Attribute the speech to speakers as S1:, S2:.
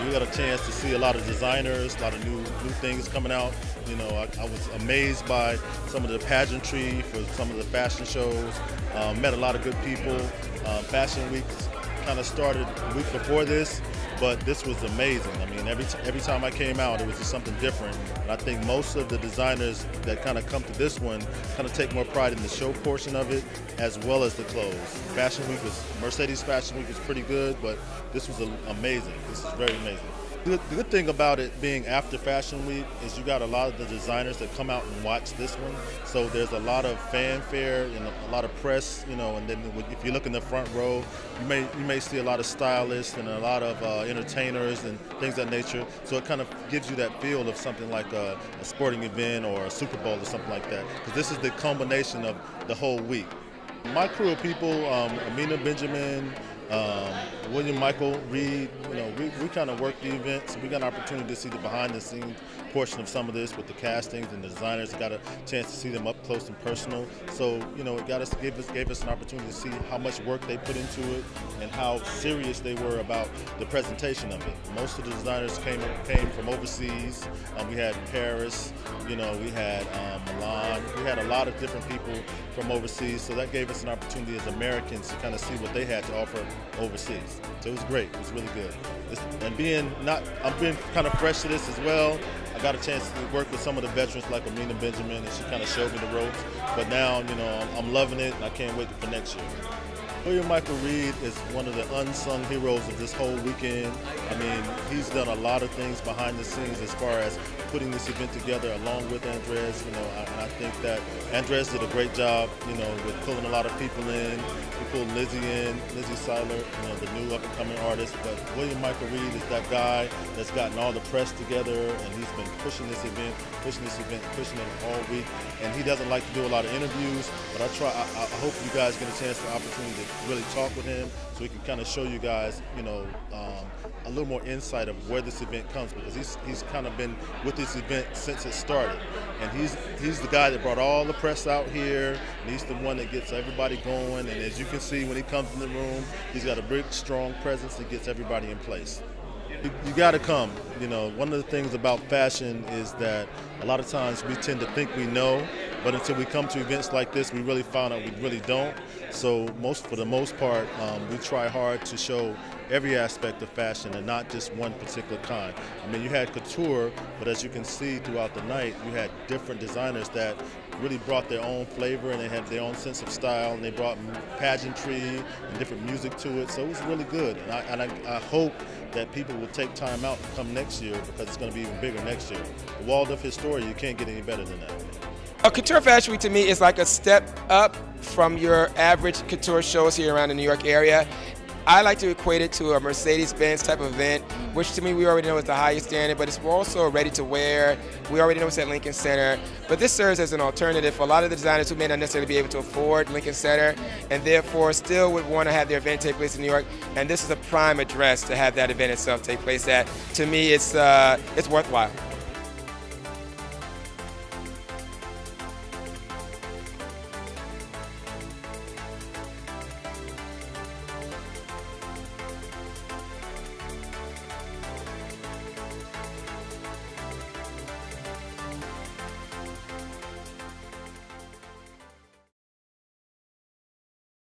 S1: You got a chance to see a lot of designers, a lot of new things coming out. You know, I was amazed by some of the pageantry for some of the fashion shows. Met a lot of good people. Fashion Week kind of started a week before this, but this was amazing. I mean, every time I came out, it was just something different. And I think most of the designers that kind of come to this one kind of take more pride in the show portion of it, as well as the clothes. Mercedes Fashion Week was pretty good, but this was amazing. This is very amazing. The good thing about it being after Fashion Week is you got a lot of the designers that come out and watch this one. So there's a lot of fanfare and a lot of press, you know, and then if you look in the front row, you may see a lot of stylists and a lot of entertainers and things of that nature. So it kind of gives you that feel of something like a sporting event or a Super Bowl or something like that. Because this is the culmination of the whole week. My crew of people, Amina Benjamin, William Michael Reed, you know, we kind of work the event, so we got an opportunity to see the behind-the-scenes portion of some of this with the castings and the designers. Got a chance to see them up close and personal. So, you know, it gave us an opportunity to see how much work they put into it and how serious they were about the presentation of it. Most of the designers came from overseas. We had Paris, you know, we had Milan. We had a lot of different people from overseas, so that gave us an opportunity as Americans to kind of see what they had to offer overseas. So it was great. It was really good. I'm being kind of fresh to this as well. I got a chance to work with some of the veterans like Amina Benjamin, and she kind of showed me the ropes. But now, you know, I'm loving it, and I can't wait for next year. William Michael Reed is one of the unsung heroes of this whole weekend. I mean, he's done a lot of things behind the scenes as far as putting this event together along with Andres. You know, and I think that Andres did a great job, you know, with pulling a lot of people in. He pulled Lizzie in, Lizzie Seiler, you know, the new up-and-coming artist. But William Michael Reed is that guy that's gotten all the press together, and he's been pushing this event, pushing it all week. And he doesn't like to do a lot of interviews, but I hope you guys get a chance, the opportunity to really talk with him, so he can kind of show you guys, you know, a little more insight of where this event comes, because he's kind of been with this event since it started, and he's the guy that brought all the press out here, and he's the one that gets everybody going. And as you can see, when he comes in the room, he's got a big, strong presence that gets everybody in place. You got to come. You know, one of the things about fashion is that a lot of times we tend to think we know, but until we come to events like this, we really find out we really don't. So for the most part, we try hard to show every aspect of fashion and not just one particular kind. I mean, you had couture, but as you can see throughout the night, you had different designers that really brought their own flavor, and they had their own sense of style, and they brought pageantry and different music to it. So it was really good, and I hope that people will take time out to come next year, because it's going to be even bigger next year. The Waldorf Astoria, you can't get any better than that.
S2: Couture Fashion Week to me is like a step up from your average couture shows here around the New York area. I like to equate it to a Mercedes-Benz type of event, which to me we already know is the highest standard, but it's also ready to wear. We already know it's at Lincoln Center, but this serves as an alternative for a lot of the designers who may not necessarily be able to afford Lincoln Center, and therefore still would want to have their event take place in New York. And this is a prime address to have that event itself take place at. To me, it's worthwhile.